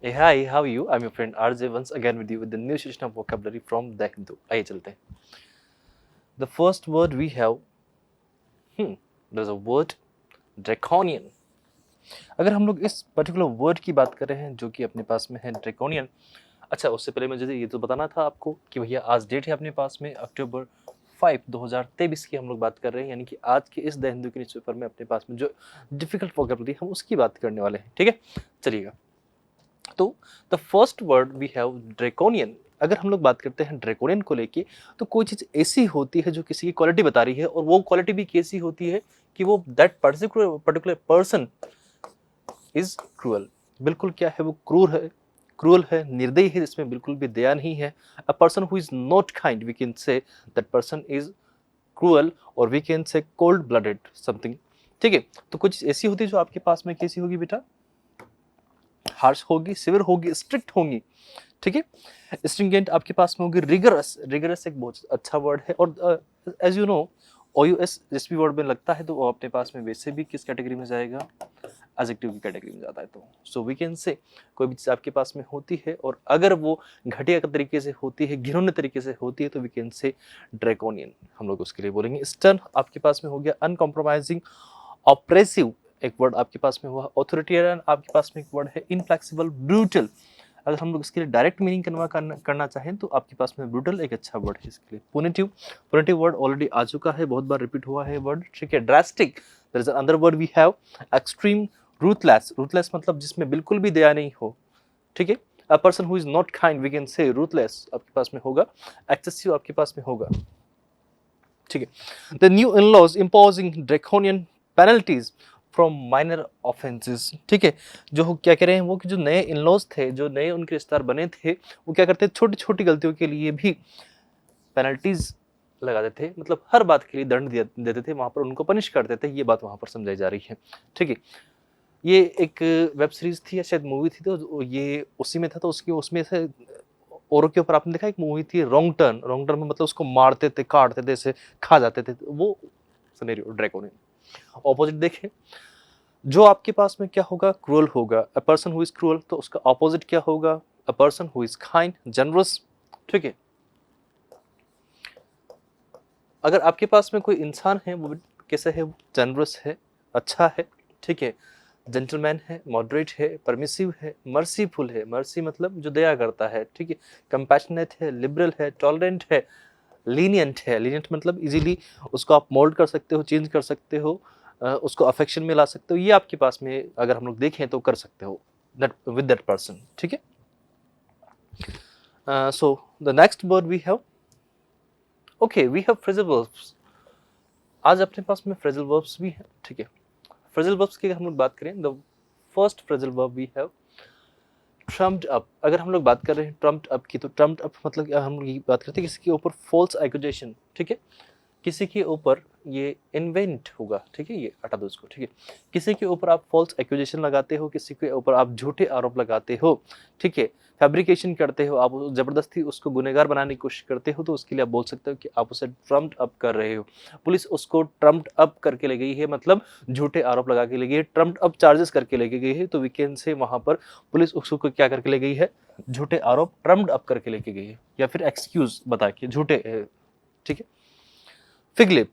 Hey, hi, how are you? I'm your friend RJ once again with you with the new session of vocabulary from The Hindu. आइए चलते हैं. The first word we have, there's a word draconian. अगर हम लोग इस particular word की बात कर रहे हैं जो कि अपने पास में है draconian. अच्छा, उससे पहले मुझे ये तो बताना था आपको कि भैया आज डेट है अपने पास में अक्टूबर 5 2023 की हम लोग बात कर रहे हैं, यानी कि आज के इस द हिंदू के न्यूज़पेपर में अपने पास में जो डिफिकल्ट वोकैबुलरी हम उसकी बात करने वाले हैं. ठीक है, चलिएगा. तो the first word we have draconian. अगर हम लोग बात करते हैं ड्रैकोनियन को लेके, तो कोई चीज़ ऐसी होती है जो किसी की क्वालिटी बता रही है, और वो क्वालिटी भी कैसी होती है कि वो that particular person is cruel. बिल्कुल क्या है, वो क्रूअल है, निर्दयी है, जिसमें बिल्कुल भी दया नहीं है. A person who is not kind, we can say that person is cruel, और we can say cold blooded something. ठीक है, तो कुछ ऐसी होती है जो आपके पास में कैसी होगी बेटा, हार्श होगी, सिवियर होगी, स्ट्रिक्ट होंगी. ठीक है, स्ट्रिंगेंट आपके पास में होगी, रिगरस. रिगरस एक बहुत अच्छा वर्ड है, और एज यू नो OUS जिस भी वर्ड में लगता है तो वो अपने पास में वैसे भी किस कैटेगरी में जाएगा, एडजेक्टिव की कैटेगरी में जाता है. तो सो वी कैन से कोई भी चीज़ आपके पास में होती है और अगर वो घटिया तरीके से होती है, घिनौने तरीके से होती है, तो वी कैन से ड्रैकोनियन. हम लोग उसके लिए बोलेंगे. स्टर्न आपके पास में हो गया, अनकॉम्प्रोमाइजिंग, ऑप्रेसिव एक वर्ड आपके पास में हुआ, ऑथोरिटेरियन आपके पास में एक वर्ड है, इनफ्लेक्सिबल, ब्रूटल. अगर हम लोग इसके लिए डायरेक्ट मीनिंग करना चाहें तो आपके पास में ब्रूटल एक अच्छा वर्ड है इसके लिए. पुनिटिव, पुनिटिव वर्ड ऑलरेडी आ चुका है, बहुत बार रिपीट हुआ है वर्ड. ठीक है, drastic, there is another word we have, extreme, ruthless. Ruthless मतलब जिसमें बिल्कुल भी दया नहीं हो. ठीक है, a person who is not kind, we can say ruthless आपके पास में होगा. एक्सेसिव आपके पास में होगा. ठीक है, the new in laws imposing draconian penalties from minor offences. ठीक है, जो क्या कह रहे हैं वो कि जो नए इन लॉज थे, जो नए उनके रिश्तेदार बने थे, वो क्या करते थे, छोटी छोटी गलतियों के लिए भी पेनल्टीज लगा देते थे. मतलब हर बात के लिए दंड देते थे, वहां पर उनको पनिश करते थे. ये बात वहां पर समझाई जा रही है. ठीक है, ये एक वेब सीरीज थी या शायद मूवी थी, तो ये उसी में था. तो उसकी उसमें से औरों के ऊपर आपने देखा एक मूवी थी रॉन्ग टर्न. रॉन्ग टर्न में मतलब उसको मारते थे, काटते थे, ऐसे खा जाते थे. वो सिनेरियो ड्रैकोनियन. ऑपोजिट देखें, जो आपके पास में क्या होगा, क्रूअल होगा. अ पर्सन हु इज क्रूअल, तो उसका ऑपोजिट क्या होगा, अ person who is kind, generous. ठीक है, अगर आपके पास में कोई इंसान है, वो कैसा है, जनरस है, अच्छा है. ठीक है, जेंटलमैन है, मॉडरेट है, परमिसिव है, मर्सीफुल है. मर्सी मतलब जो दया करता है. ठीक है, कंपैशनेट है, लिबरल है, टॉलरेंट है, लीनियंट है. लीनियंट मतलब इजीली उसको आप मोल्ड कर सकते हो, चेंज कर सकते हो, उसको अफेक्शन में ला सकते हो. ये आपके पास में अगर हम लोग देखें तो कर सकते हो दैट विद दैट पर्सन. ठीक है, so the next word we have, okay, we have phrasal verbs. आज अपने पास में फ्रेजल वर्ब्स भी हैं. ठीक है, फ्रेजल वर्ब्स की अगर हम लोग बात करें, the first phrasal verb we have trumped up. अगर हम लोग बात कर रहे हैं ट्रम्प्ड अप की, तो ट्रम्प्ड अप मतलब हम लोग ये बात करते हैं किसी के ऊपर फॉल्स एक्यूजेशन. ठीक है, किसी के ऊपर ये इन्वेंट होगा. ठीक है, ये हटा दो इसको. ठीक है, किसी के ऊपर आप फॉल्स एक्यूजेशन लगाते हो, किसी के ऊपर आप झूठे आरोप लगाते हो. ठीक है, फैब्रिकेशन करते हो, आप जबरदस्ती उसको गुनहगार बनाने की कोशिश करते हो, तो उसके लिए आप बोल सकते हो कि आप उसे ट्रम्प्ड अप कर रहे हो. पुलिस उसको ट्रम्प्ड अप करके ले गई है, मतलब झूठे आरोप लगा के ले गई है, ट्रम्प्ड अप चार्जेस करके ले गई है. तो वीकेंड से वहां पर पुलिस उसको क्या करके ले गई है, झूठे आरोप ट्रम्प्ड अप करके लेके गई है, या फिर एक्सक्यूज बता के झूठे. ठीक है, fig lip,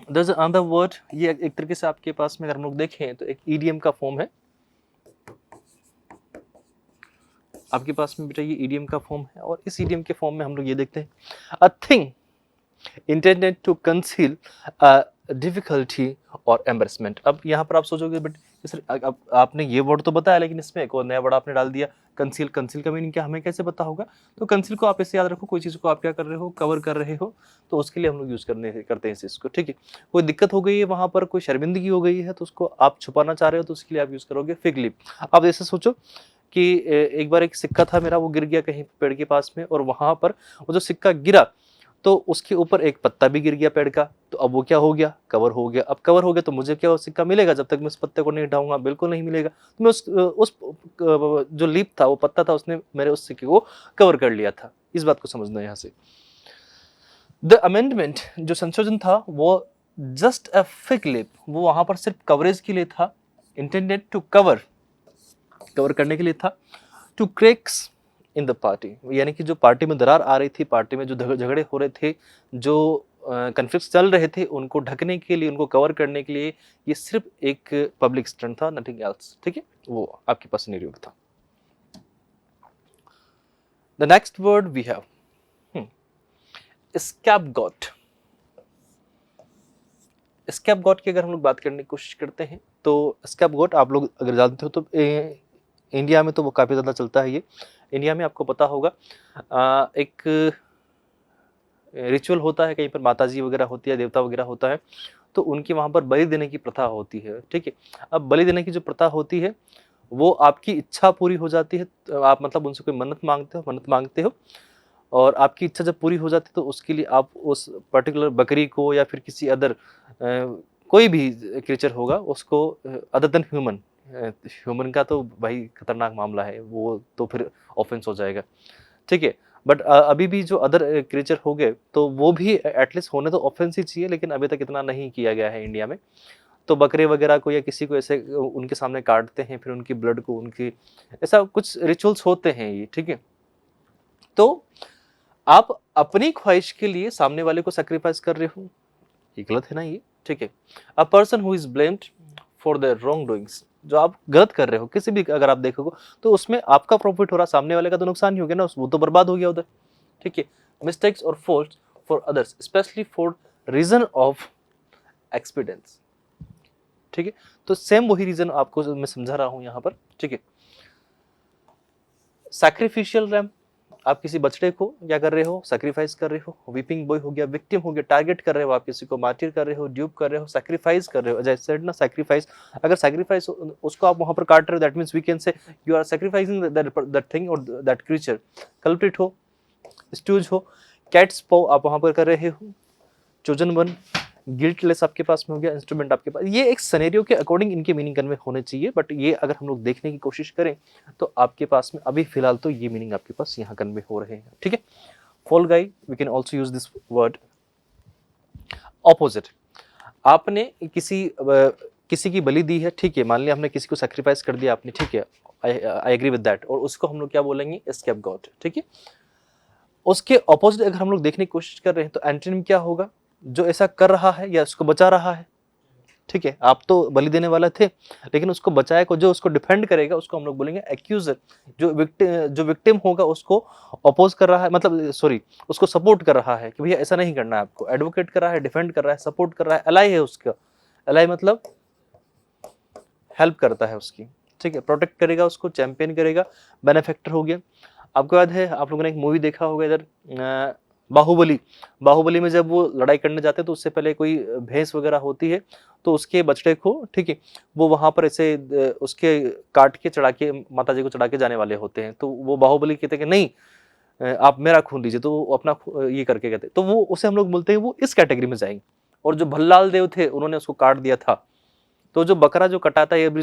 there's another word. ये एक तरीके से आपके पास में अगर हम लोग देखें तो एक ईडीएम का फॉर्म है. आपके पास में बेटा ये ईडीएम का फॉर्म है, और इस ईडीएम के फॉर्म में हम लोग ये देखते हैं, a thing intended to conceal difficulty और एम्बेरसमेंट. अब यहाँ पर आप सोचोगे बट सर अब आपने ये वर्ड तो बताया, लेकिन इसमें एक और नया वर्ड आपने डाल दिया, कंसील. कंसील का मीनिंग क्या, हमें कैसे पता होगा. तो कंसील को आप ऐसे याद रखो, कोई चीज़ को आप क्या कर रहे हो, कवर कर रहे हो, तो उसके लिए हम लोग यूज़ करते हैं इस चीज़ को. ठीक है, कोई दिक्कत हो गई है वहाँ पर, कोई शर्मिंदगी हो गई है, तो उसको आप छुपाना चाह रहे हो, तो उसके लिए आप यूज़ करोगे फिग लिप. आप ऐसे सोचो कि एक बार एक सिक्का था मेरा, वो गिर गया कहीं पेड़ के पास में, और वहाँ पर वो जो सिक्का गिरा, तो उसके ऊपर एक पत्ता भी गिर गया पेड़ का. तो अब वो क्या हो गया, कवर हो गया. अब कवर हो गया तो मुझे क्या वो सिक्का मिलेगा, जब तक मैं उस पत्ते को नहीं हटाऊंगा, बिल्कुल नहीं मिलेगा. तो मैं उस जो लीफ था, वो पत्ता था, उसने मेरे उस सिक्के को कवर कर लिया था. इस बात को समझना यहाँ से. द अमेंडमेंट जो संशोधन था वो जस्ट अ फिग लिप, वो वहां पर सिर्फ कवरेज के लिए था. इंटेंडेड टू कवर कवर करने के लिए था। To cracks in the party, यानी कि जो पार्टी में दरार आ रही थी, पार्टी में जो झगड़े हो रहे थे, जो कन्फ्लिक्ट्स चल रहे थे, उनको ढकने के लिए, उनको कवर करने के लिए ये सिर्फ एक पब्लिक स्टंट था, नथिंग एल्स। ठीक है, वो आपके पास नियोग था। The next word we have scapegoat. Scapegoat की अगर हम लोग बात करने की कोशिश करते हैं तो स्कैपगॉट आप लोग अगर जानते हो तो इंडिया में तो वो काफ़ी ज़्यादा चलता है। ये इंडिया में आपको पता होगा एक रिचुअल होता है, कहीं पर माताजी वगैरह होती है, देवता वगैरह होता है, तो उनकी वहाँ पर बलि देने की प्रथा होती है। ठीक है, अब बलि देने की जो प्रथा होती है वो आपकी इच्छा पूरी हो जाती है, तो आप मतलब उनसे कोई मन्नत मांगते हो, और आपकी इच्छा जब पूरी हो जाती है तो उसके लिए आप उस पर्टिकुलर बकरी को या फिर किसी अदर कोई भी क्रिएचर होगा उसको, अदर देन ह्यूमन, ह्यूमन का तो भाई खतरनाक मामला है, वो तो फिर ऑफेंस हो जाएगा। ठीक है, बट अभी भी जो अदर क्रिएचर हो गए तो वो भी एटलीस्ट होने तो ऑफेंस ही चाहिए, लेकिन अभी तक इतना नहीं किया गया है इंडिया में। तो बकरे वगैरह को या किसी को ऐसे उनके सामने काटते हैं, फिर उनकी ब्लड को, उनकी ऐसा कुछ रिचुअल्स होते हैं ये। ठीक है, तो आप अपनी ख्वाहिश के लिए सामने वाले को सेक्रीफाइस कर रहे हो, ये गलत है ना ये। ठीक है, a person who is blamed for the wrong doings, जो आप गलत कर रहे हो किसी भी, अगर आप देखोगे तो उसमें आपका प्रॉफिट हो रहा, सामने वाले का तो नुकसान ही हो गया ना, वो तो बर्बाद हो गया उधर। ठीक है, मिस्टेक्स और faults for others especially for reason of experience. ठीक है, तो सेम वही रीजन आपको मैं समझा रहा हूं यहां पर। ठीक है, सैक्रिफिशियल रैम, आप किसी बछड़े को क्या कर रहे हो, सैक्रिफाइस कर रहे हो। वीपिंग बॉय हो गया, विक्टिम हो गया, टारगेट कर रहे हो, आप किसी को मार्टिर कर रहे हो, ड्यूप कर रहे हो, सैक्रिफाइस कर रहे हो। जैसे सेड ना सैक्रिफाइस, अगर सैक्रिफाइस उसको आप वहां पर काट रहे हो, that means we can say you are sacrificing that thing और दैट क्रीचर। कल्प्रिट हो, स्टूज हो, कैट्स पो आप वहां पर कर रहे हो, चोजन वन, गिल्टलेस आपके पास में हो गया, इंस्ट्रूमेंट आपके पास। ये एक सिनेरियो के अकॉर्डिंग इनके मीनिंग कन्वे होने चाहिए, बट ये अगर हम लोग देखने की कोशिश करें तो आपके पास में अभी फिलहाल तो ये मीनिंग आपके पास यहाँ कन्वे हो रहे हैं। ठीक है, fall guy, we can also use this word. Opposite, आपने किसी की बलि दी है। ठीक है, मान लिया हमने किसी को सेक्रीफाइस कर दिया आपने। ठीक है, आई एग्री विद दैट, और उसको हम लोग क्या बोलेंगे, स्कैपगॉट। ठीक है, उसके ऑपोजिट अगर हम लोग देखने की कोशिश कर रहे हैं तो एंटोनिम क्या होगा, जो ऐसा कर रहा है या उसको बचा रहा है। ठीक है, आप तो बलि देने वाला थे, लेकिन उसको बचाए को, जो उसको डिफेंड करेगा उसको हम लोग बोलेंगे एक्यूजर। जो विक्टिम होगा उसको अपोज कर रहा है, मतलब सॉरी, उसको सपोर्ट कर रहा है कि भैया ऐसा नहीं करना है आपको। एडवोकेट कर रहा है, डिफेंड कर रहा है, सपोर्ट कर रहा है, अलाई है उसका। अलाई मतलब हेल्प करता है उसकी। ठीक है, प्रोटेक्ट करेगा उसको, चैंपियन करेगा, बेनिफैक्टर हो गया। आपको याद है, आप लोगों ने एक मूवी देखा होगा इधर, बाहुबली। बाहुबली में जब वो लड़ाई करने जाते हैं तो उससे पहले कोई भैंस वगैरह होती है, तो उसके बछड़े को, ठीक है, वो वहां पर ऐसे उसके काट के चढ़ा के माता जी को चढ़ा के जाने वाले होते हैं। तो वो बाहुबली कहते हैं कि नहीं, आप मेरा खून दीजिए, तो वो अपना ये करके कहते, तो वो उसे हम लोग बोलते हैं वो इस कैटेगरी में जाएंगे। और जो भल्लाल देव थे उन्होंने उसको काट दिया था। तो जो बकरा जो कटाता है, ये भी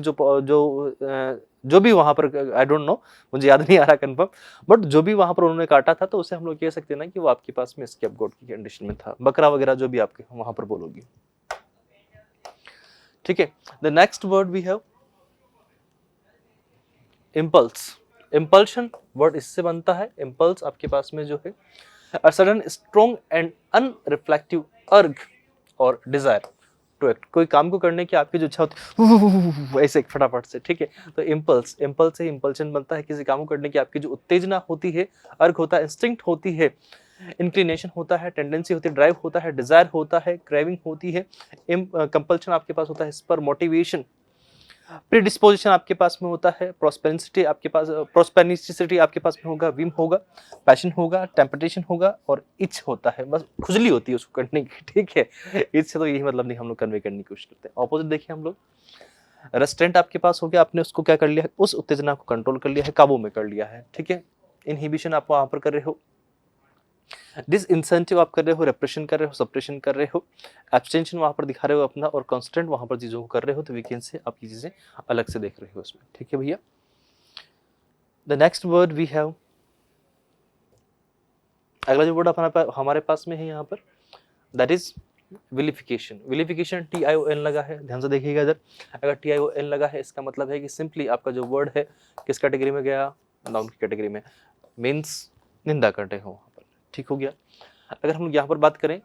जो भी वहां पर, आई डोंट नो, मुझे याद नहीं आ रहा कंफर्म, बट जो भी वहां पर उन्होंने काटा था, तो उसे हम लोग कह सकते हैं ना कि वो आपके पास में स्कैपगॉट की कंडीशन में था, बकरा वगैरह जो भी आपके वहां पर बोलोगी। ठीक है, the next word we have impulse. Impulsion word इससे बनता है, इम्पल्स आपके पास में जो है a sudden strong and unreflective urge और डिजायर टू एक्ट। कोई काम को करने की आपकी जो इच्छा होती है ऐसे फटाफट से। ठीक है, तो इम्पल्स, इम्पल्स से इम्पल्शन बनता है, किसी काम को करने की आपकी जो उत्तेजना होती है, अर्ग होता है, इंस्टिंक्ट होती है, इंक्लिनेशन होता है, टेंडेंसी होती है, ड्राइव होता है, डिजायर होता है, क्रेविंग होती है, कंपल्शन आपके पास होता है, इस पर मोटिवेशन, प्रीडिस्पोजिशन आपके पास में होता है, प्रोस्पेरिटी आपके पास, प्रोस्पेरिटी आपके पास में होगा, विम होगा, पैशन होगा, टेम्पटेशन होगा, और इच होता है, बस खुजली होती है उसको करने की। ठीक है, इच से तो यही मतलब नहीं हम लोग कन्वे करने की कोशिश करते हैं। ऑपोजिट देखिए हम लोग, रेस्ट्रेंट आपके पास हो गया, आपने उसको क्या कर लिया है, उस उत्तेजना को कंट्रोल कर लिया है, काबू में कर लिया है। ठीक है, इनहिबिशन आप वहां पर कर रहे हो, डिसइंसेंटिव आप कर रहे हो, रेप्रेशन कर रहे हो, सप्रेशन कर रहे हो, एब्सटेंशन वहां पर दिखा रहे हो अपना, और कॉन्स्टेंट वहां पर चीजों को कर रहे हो, तो वीकेंड से आपकी चीजें अलग से देख रहे हो उसमें। ठीक है भैया, the next word we have, अगला जो वर्ड हमारे पास में है यहाँ पर, that is vilification, vilification TION लगा है, ध्यान से देखिएगा इधर, अगर TION लगा है इसका मतलब है कि सिंपली आपका जो वर्ड है किस कैटेगरी में गया, नाउन की कैटेगरी में, मीन्स निंदा करते हो वहाँ पर, ठीक हो गया। अगर हम लोग यहाँ पर बात करें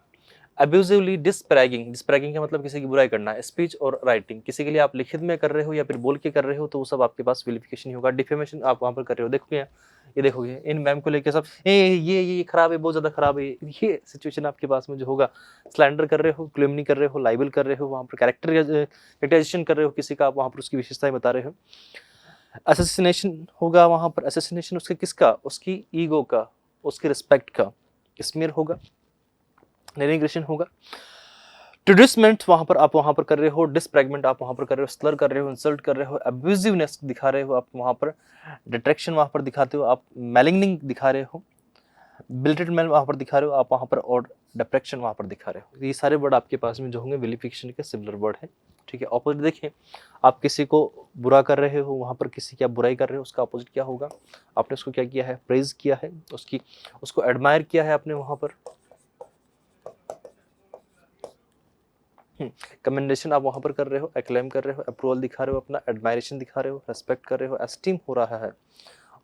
अब्यूजिवली डिस्प्रैगिंग, डिस्प्रैगिंग का मतलब किसी की बुराई करना है, स्पीच और राइटिंग, किसी के लिए आप लिखित में कर रहे हो या फिर बोल के कर रहे हो तो वो सब आपके पास विलिफिकेशन ही होगा। डिफेमेशन आप वहाँ पर कर रहे हो, देखोगे ये देखोगे इन मैम को लेकर सब ये खराब है, बहुत ज्यादा खराब है, ये सिचुएशन आपके पास में जो होगा। स्लैंडर कर रहे हो, क्लेमनी कर रहे हो, लाइबल कर रहे हो, वहाँ पर कैरेक्टराइजेशन कर रहे हो किसी का, आप वहाँ पर उसकी विशेषताएं बता रहे हो। असैसिनेशन होगा वहाँ पर, असैसिनेशन उसके किसका, उसकी ईगो का, उसकी रिस्पेक्ट का। स्मीयर होगा, डेनिग्रेशन होगा। ट्रेडिसमेंट वहां पर आप वहां पर कर रहे हो, डिस्प्रेगमेंट आप वहां पर कर रहे हो, स्लर कर रहे हो, इंसल्ट कर रहे हो, अब्यूजिवनेस दिखा रहे हो आप वहां पर, डिट्रैक्शन वहां पर दिखाते हो आप, मैलिग्निंग दिखा रहे हो, बिलिटलमेंट वहां पर दिखा रहे हो आप वहां पर, और डिप्रेक्शन वहां पर दिखा रहे हो। ये सारे वर्ड आपके पास में जो होंगे विलिफिकेशन के सिमिलर वर्ड है, ठीक है। ऑपोजिट देखिए, आप किसी को बुरा कर रहे हो, वहां पर किसी की आप बुराई कर रहे हो, उसका अपोजिट क्या होगा, आपने उसको क्या किया है, प्रेज किया है, उसको एडमायर किया है आपने वहां पर। कमेंडेशन आप वहां पर कर रहे हो, एक्लेम कर रहे हो, अप्रूवल दिखा रहे हो अपना, एडमायरेशन दिखा रहे हो, रेस्पेक्ट कर रहे हो, एस्टीम हो रहा है।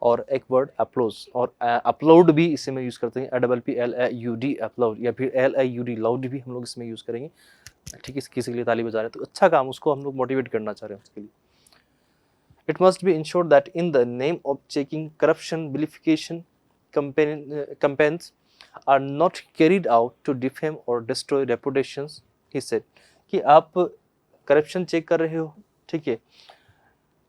और एक वर्ड अप्लोज, और अपलोड भी इसे में यूज करते हैं, APPLAUD अपलोड, या फिर LAUD लाउड भी हम लोग इसमें यूज करेंगे, ठीक है। किसी के लिए ताली बजा रहे हैं तो अच्छा काम, उसको हम लोग मोटिवेट करना चाह रहे हैं उसके लिए। It must be ensured that in the name of checking corruption, vilification campaigns are not carried out to defame or destroy reputations, he said। कि आप करप्शन चेक कर रहे हो, ठीक है,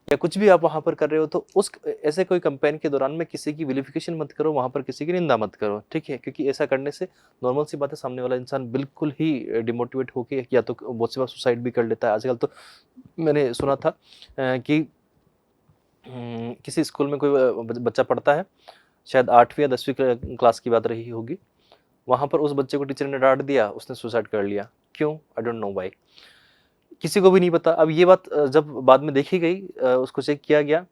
या कुछ भी आप वहां पर कर रहे हो तो उस ऐसे कोई कैंपेन के दौरान में किसी की विलिफिकेशन मत करो, वहां पर किसी की निंदा मत करो, ठीक है। क्योंकि ऐसा करने से नॉर्मल सी बात है, सामने वाला इंसान बिल्कुल ही डिमोटिवेट होकर या तो बहुत सी बार सुसाइड भी कर लेता है। आजकल तो मैंने सुना था कि किसी स्कूल में कोई बच्चा पढ़ता है, शायद 8वीं या 10वीं क्लास की बात रही होगी, वहां पर उस बच्चे को टीचर ने डांट दिया, उसने सुसाइड कर लिया। क्यों? आई डोंट नो व्हाई, किसी को भी नहीं पता। अब ये बात जब बाद में देखी गई, उसको चेक किया गया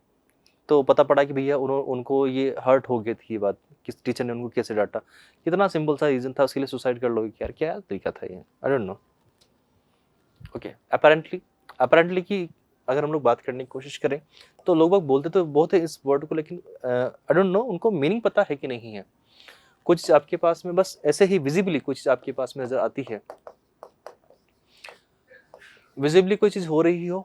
तो पता पड़ा कि भैया उनको ये हर्ट हो गई थी ये बात, किस टीचर ने उनको कैसे डांटा। कितना सिंपल सा रीजन था, उसके लिए सुसाइड कर लोगे यार, क्या तरीका था ये, I don't know. Okay, apparently कि अगर हम लोग बात करने की कोशिश करें तो लोग बाग बोलते तो बहुत है इस वर्ड को, लेकिन आई डोंट नो उनको मीनिंग पता है कि नहीं है। कुछ चीज आपके पास में बस ऐसे ही विजिबली कुछ चीज आपके पास में नजर आती है, विजिबली कोई चीज हो रही हो,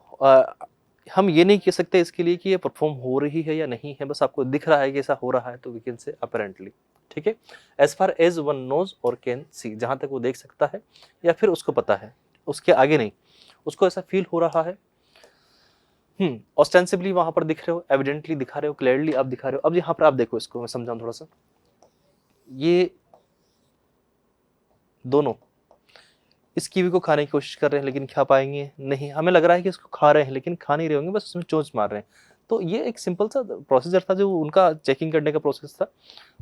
हम ये नहीं कह सकते इसके लिए कि ये परफॉर्म हो रही है या नहीं है, बस आपको दिख रहा है कि ऐसा हो रहा है तो वी कैन से अपेरेंटली, ठीक है। As far as one knows और कैन सी, जहां तक वो देख सकता है या फिर उसको पता है, उसके आगे नहीं, उसको ऐसा फील हो रहा है। ऑस्टेंसिबली वहां पर दिख रहे हो, एविडेंटली दिखा रहे हो, क्लियरली आप दिखा रहे हो। अब यहाँ पर आप देखो, इसको मैं समझाऊं थोड़ा सा, ये दोनों इस कीवी को खाने की कोशिश कर रहे हैं लेकिन खा पाएंगे नहीं, हमें लग रहा है कि इसको खा रहे हैं लेकिन खा नहीं रहे होंगे, बस उसमें चोंच मार रहे हैं। तो ये एक सिंपल सा प्रोसीजर था जो उनका चेकिंग करने का प्रोसेस था,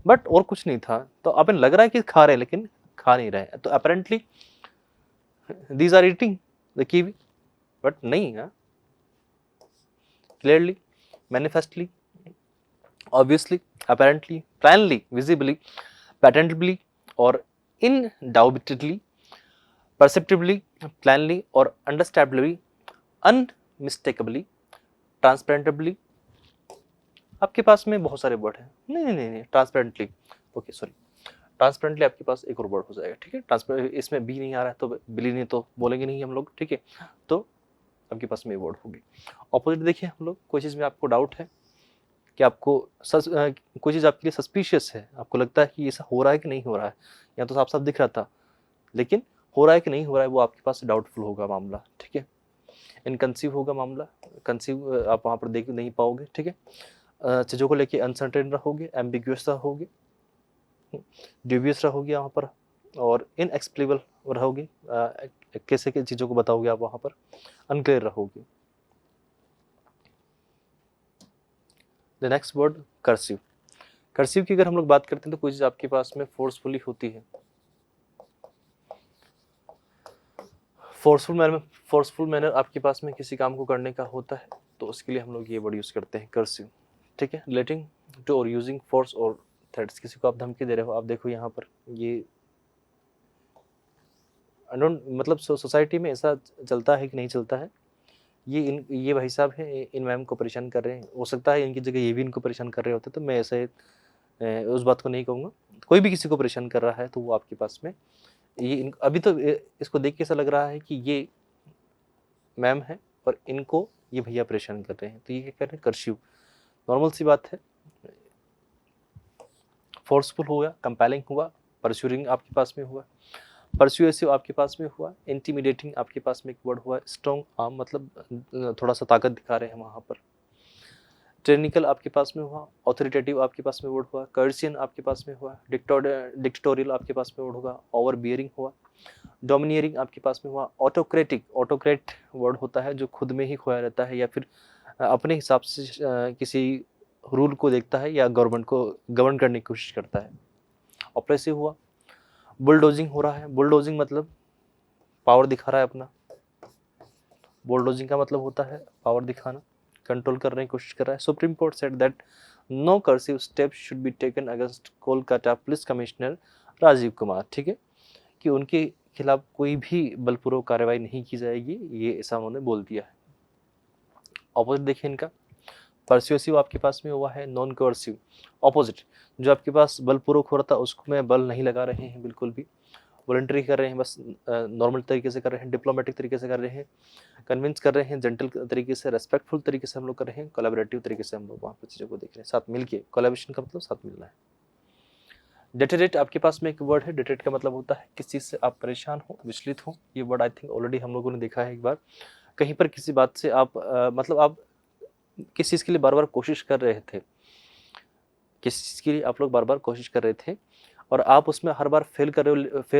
बट और कुछ नहीं था। तो आप लग रहा है कि खा रहे हैं लेकिन खा नहीं रहे, तो apparently these are eating the kiwi, but नहीं है। Clearly, manifestly, obviously, apparently, plainly, visibly, patently और इनडाउबिटेडली, perceptibly, plainly और understandably, unmistakably, transparently। आपके पास में बहुत सारे वर्ड हैं, नहीं, ट्रांसपेरेंटली, ओके सॉरी, ट्रांसपेरेंटली आपके पास एक और वर्ड हो जाएगा, ठीक है। ट्रांसपेरेंट इसमें बी नहीं आ रहा है तो बिली नहीं तो बोलेंगे नहीं हम लोग, ठीक है। तो आपके पास में वर्ड होगी। ऑपोजिट देखिए, हम लोग कोई चीज़ में आपको डाउट है कि आपको कोई चीज़ आपके लिए सस्पिशियस है, आपको लगता है कि ऐसा हो रहा है कि नहीं हो रहा है, या तो साफ साफ दिख रहा था लेकिन हो रहा है कि नहीं हो रहा है, वो आपके पास डाउटफुल होगा मामला, ठीक है। इनकंसीव होगा मामला, कंसीव आप वहाँ पर देख नहीं पाओगे, ठीक है। चीज़ों को लेके अनसर्टेन रहोगे, एम्बिग्यूअस रहोगे, ड्यूबियस रहोगे वहाँ पर, और इनएक्सप्लेबल रहोगे, कैसे के चीज़ों को बताओगे आप वहाँ पर, अनक्लियर रहोगे। The next word cursive. Cursive की अगर हम लोग बात करते हैं तो कोई चीज़ आपके पास में फोर्सफुली होती है, फोर्सफुल मैनर आपके पास में किसी काम को करने का होता है, तो उसके लिए हम लोग ये वर्ड यूज करते हैं कर्सिव, ठीक है। रिलेटिंग टू और यूजिंग फोर्स और थ्रेट्स, किसी को आप धमकी दे रहे हो, आप देखो यहाँ पर ये आई डोंट मतलब सोसाइटी में ऐसा चलता है कि नहीं चलता है, ये भाई साहब हैं, इन मैम को परेशान कर रहे हैं, हो सकता है इनकी जगह ये भी इनको परेशान कर रहे होते, तो मैं ऐसे उस बात को नहीं कहूँगा। कोई भी किसी को परेशान कर रहा है तो वो आपके पास में अभी तो इसको देख के ऐसा लग रहा है कि ये मैम है और इनको ये भैया परेशान कर रहे हैं, तो ये क्या कर रहे हैं, कर्फ्यू। नॉर्मल सी बात है, फोर्सफुल हुआ, कंपेलिंग हुआ, परस्यूरिंग आपके पास में हुआ, परस्यूएसिव आपके पास में हुआ, इंटिमिडेटिंग आपके पास में एक वर्ड हुआ, स्ट्रॉन्ग आर्म मतलब थोड़ा सा ताकत दिखा रहे हैं वहाँ पर, टेक्निकल आपके पास में हुआ, ऑथोरिटेटिव आपके पास में वर्ड हुआ, कर्सियन आपके पास में हुआ, डिक्टेटोरियल आपके पास में वर्ड हुआ, ओवर बियरिंग हुआ, डोमिनियरिंग आपके पास में हुआ, ऑटोक्रेटिक, ऑटोक्रेट वर्ड होता है जो खुद में ही खोया रहता है या फिर अपने हिसाब से किसी रूल को देखता है या गवर्नमेंट को गवर्न करने की कोशिश करता है। ऑप्रेसिव हुआ, बुलडोजिंग हो रहा है, बुलडोजिंग मतलब पावर दिखा रहा है अपना, बुलडोजिंग का मतलब होता है पावर दिखाना, कंट्रोल करने की कोशिश कर रहा है। Supreme court said that no coercive steps should be taken against Kolkata police commissioner Rajiv Kumar, ठीक है, कि उनके खिलाफ कोई भी बलपूर्वक कार्रवाई नहीं की जाएगी, ये ऐसा उन्होंने बोल दिया है। ऑपोजिट देखिए इनका, परस्यूसिव आपके पास में हुआ है, नॉन कोर्सिव ऑपोजिट, जो आपके पास बलपूर्वक हो रहा था उसको में बल नहीं लगा रहे हैं बिल्कुल भी, वॉलंटरी कर रहे हैं, बस नॉर्मल तरीके से कर रहे हैं, डिप्लोमेटिक तरीके से कर रहे हैं, कन्विंस कर रहे हैं, जेंटल तरीके से, रेस्पेक्टफुल तरीके से हम लोग कर रहे हैं, कोलैबोरेटिव तरीके से हम लोग वहाँ पर चीज़ों को देख रहे हैं, साथ मिलके, कोलैबोरेशन का मतलब साथ मिलना है। डेटेरेट आपके पास में एक वर्ड है, डेटेरेट का मतलब होता है किस चीज़ से आप परेशान हो, विचलित हो, ये वर्ड आई थिंक ऑलरेडी हम लोगों ने देखा है एक बार, कहीं पर किसी बात से आप मतलब आप किस चीज़ के लिए बार बार कोशिश कर रहे थे, किस चीज़ के लिए आप लोग बार बार कोशिश कर रहे थे और आप उसमें हर बार फेल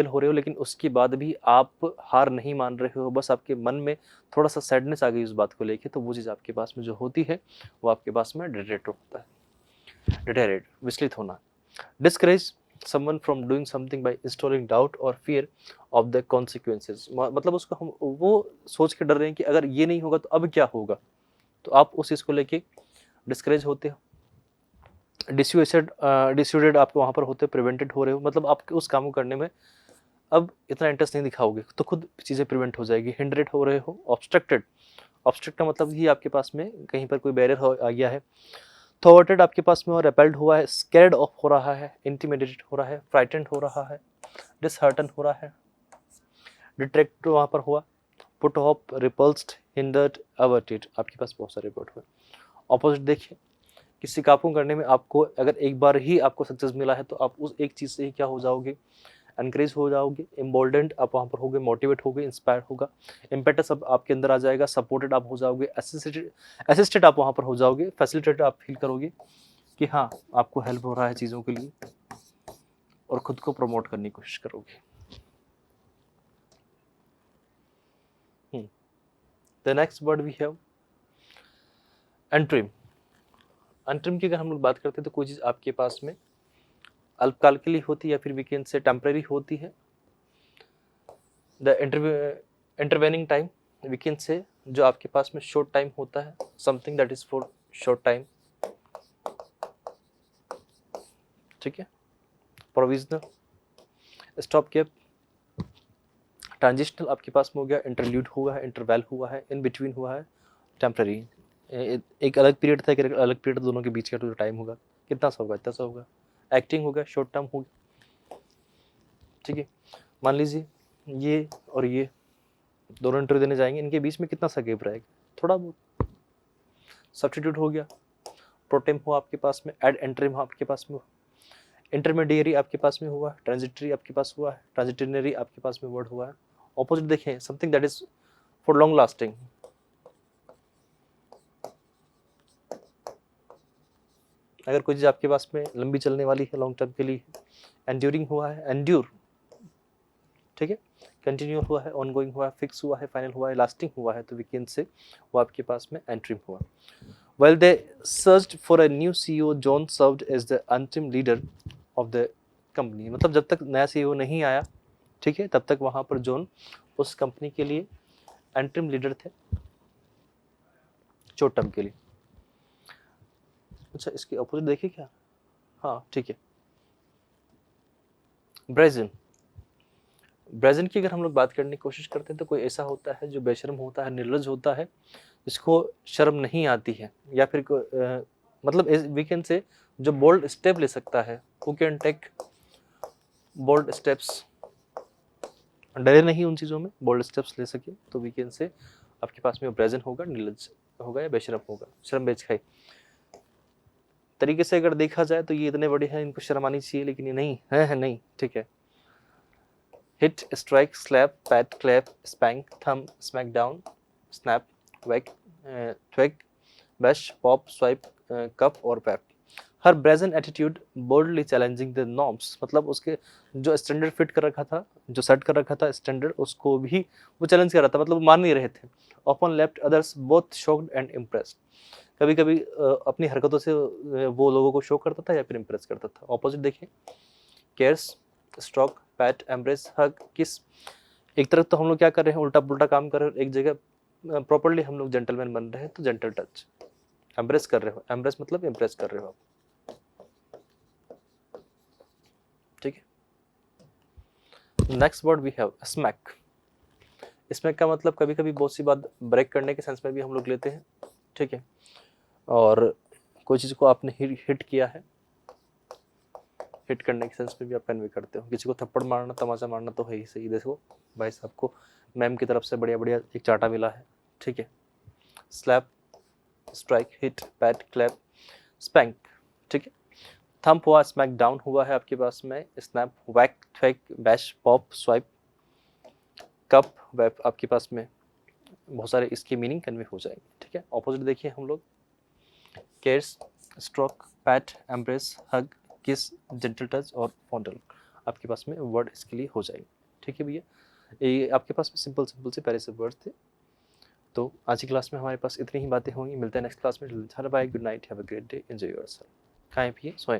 हो रहे हो, लेकिन उसके बाद भी आप हार नहीं मान रहे हो, बस आपके मन में थोड़ा सा सैडनेस आ गई उस बात को लेके, तो वो चीज़ आपके पास में जो होती है वो आपके पास में डिटेरेट होता है, डिटेरेट विचलित होना। Discourage someone from doing something by installing doubt और फियर ऑफ द कॉन्सिक्वेंसेज, मतलब उसको हम वो सोच के डर रहे हैं कि अगर ये नहीं होगा तो अब क्या होगा, तो आप उस चीज़ को लेके डिस्करेज होते हो। डिस्यूडेड आप वहाँ पर होते, प्रिवेंटेड हो रहे हो, मतलब आप उस काम को करने में अब इतना इंटरेस्ट नहीं दिखाओगे तो खुद चीज़ें प्रिवेंट हो जाएगी। हिंडरेड हो रहे हो, ऑब्स्ट्रक्टेड, ऑब्स्ट्रक्ट का मतलब ही आपके पास में कहीं पर कोई बैरियर आ गया है। थॉवर्टेड आपके पास में और रेपेल्ड हुआ है, स्कैर्ड ऑफ हो रहा है, इंटिमिडेटेड हो रहा है, फ्राइटेंड हो रहा है, डिसहार्टन हो रहा है, डिट्रैक्ट वहाँ पर हुआ, put off, repulsed, hindered, averted, आपके पास बहुत सारे वर्ड हुए। ऑपोजिट देखिए, किसी काम को करने में आपको अगर एक बार ही आपको सक्सेस मिला है तो आप उस एक चीज़ से ही क्या हो जाओगे, एनकरेज हो जाओगे, एम्बोल्डेंड आप वहाँ पर होगे, मोटिवेट होगे, इंस्पायर होगा, इम्पेटस अब आपके अंदर आ जाएगा, सपोर्टेड आप हो जाओगे, असिस्टेड आप वहाँ पर हो जाओगे, फैसिलिटेटेड आप फील करोगे कि हाँ आपको हेल्प हो रहा है चीज़ों के लिए, और खुद को प्रमोट करने की कोशिश करोगे। The next word we have एंट्रीम। एंट्रीम की अगर हम लोग बात करते हैं तो कोई चीज़ आपके पास में अल्पकाल के लिए होती है या फिर वीकेंड से टेम्परेरी होती है। द इंटरवेनिंग टाइम, वीकेंड से जो आपके पास में शॉर्ट टाइम होता है, something that is for short time, ठीक है। प्रोविजनल, स्टॉप गैप, ट्रांजिशनल आपके पास में हो गया, इंटरल्यूड हुआ है, इंटरवैल हुआ है, इन बिटवीन हुआ है, टेम्परेरी, एक अलग पीरियड था, एक अलग पीरियड, दोनों के बीच का जो टाइम होगा कितना सा होगा, इतना सा होगा। एक्टिंग हो गया, शॉर्ट टर्म हो गया, ठीक है। मान लीजिए ये और ये दोनों इंटरव्यू देने जाएंगे, इनके बीच में कितना सा गैप रहेगा, थोड़ा बहुत। सब्स्टिट्यूट हो गया, प्रोटेम हुआ आपके पास में, एड एंट्रीम आपके पास में, इंटरमीडिएरी आपके पास में हुआ, ट्रांजिटरी आपके पास हुआ है, ट्रांजिटरी आपके पास में वर्ड हुआ है। ऑपोजिट देखें, something that is for long lasting, अगर कोई चीज़ आपके पास में लंबी चलने वाली है, लॉन्ग टर्म के लिए, एंड्यूरिंग हुआ है, एंड्यूर, ठीक है, कंटिन्यू हुआ है, ऑनगोइंग हुआ है, फिक्स हुआ है, फाइनल हुआ है, लास्टिंग हुआ है, तो वीकेंड से वो आपके पास में एंट्रीम हुआ। While they searched for a new CEO, John served as the interim leader of the company, मतलब जब तक नया CEO नहीं आया, ठीक है, तब तक वहाँ पर जॉन उस कंपनी के लिए एंट्रीम लीडर थे, शॉर्ट टर्म के लिए। अच्छा, इसके अपोजिट देखिए क्या, हाँ ठीक है, ब्रेजिन, ब्रेजेंट की अगर हम लोग बात करने की कोशिश करते हैं तो कोई ऐसा होता है जो बेशर्म होता है, निर्लज होता है, जिसको शर्म नहीं आती है, या फिर मतलब वी कैन से जो बोल्ड स्टेप ले सकता है, who can take bold steps, डरे नहीं उन चीज़ों में, बोल्ड स्टेप्स ले सके, तो वी कैन से आपके पास में प्रेजेंट होगा, निर्लज होगा या बेशरम होगा। शर्म बेचखाई तरीके से अगर देखा जाए तो ये इतने बड़े हैं, इनको शर्म आनी चाहिए, लेकिन ये नहीं है नहीं, ठीक है। Hit, strike, slap, pat, clap, spank, thump, smack down, snap, whack, thwack, bash, pop, swipe, cup और pap. Her brazen attitude boldly challenging the norms, मतलब उसके जो स्टैंडर्ड फिट कर रखा था, जो सेट कर रखा था स्टैंडर्ड, उसको भी वो चैलेंज कर रहा था, मतलब मान नहीं रहे थे। Open left others both shocked and impressed, कभी कभी अपनी हरकतों से वो लोगों को शो करता था या फिर इम्प्रेस करता था। ऑपोजिट देखिए, केयर्स, स्ट्रोक, पैट, एम्ब्रेस, हग, किस। एक तरफ तो हम लोग क्या कर रहे हैं, उल्टा पुल्टा काम कर रहे हैं, एक जगह प्रॉपर्ली हम लोग जेंटलमैन बन रहे हैं, तो जेंटल टच। एम्ब्रेस कर रहे हो, एम्ब्रेस मतलब इम्प्रेस कर रहे हो आप, ठीक है। Next word we have smack. Smack का मतलब कभी कभी बहुत सी बात ब्रेक करने के सेंस में भी हम लोग लेते हैं, ठीक है। और कोई चीज़ को आपने हिट किया है, हिट करने के सेंस में भी आप कन्वे करते हो। किसी को थप्पड़ मारना, तमाचा मारना तो है ही सही। देखो भाई साहब को मैम की तरफ से बढ़िया बढ़िया एक चाटा मिला है, ठीक है। Slap, strike, hit, pat, clap, spank, ठीक है। थंप हुआ, स्मैक डाउन हुआ है आपके पास में, snap, whack, thwack, bash, pop, swipe, cup, whap, आपके पास में बहुत सारे इसकी मीनिंग कन्वे हो जाएंगे, ठीक है। ऑपोजिट देखिए हम लोग, केयर्स, स्ट्रोक, पैट, एम्ब्रेस, हग, किस, जेंटल टच और फॉन्डल, आपके पास में वर्ड इसके लिए हो जाएंगे, ठीक है भैया। ये आपके पास में सिंपल सिंपल से प्यारे से वर्ड थे। तो आज की क्लास में हमारे पास इतनी ही बातें होंगी, मिलते हैं नेक्स्ट क्लास में। Bye, good night, have a great day, enjoy yourself. खाएं पिए सोएं।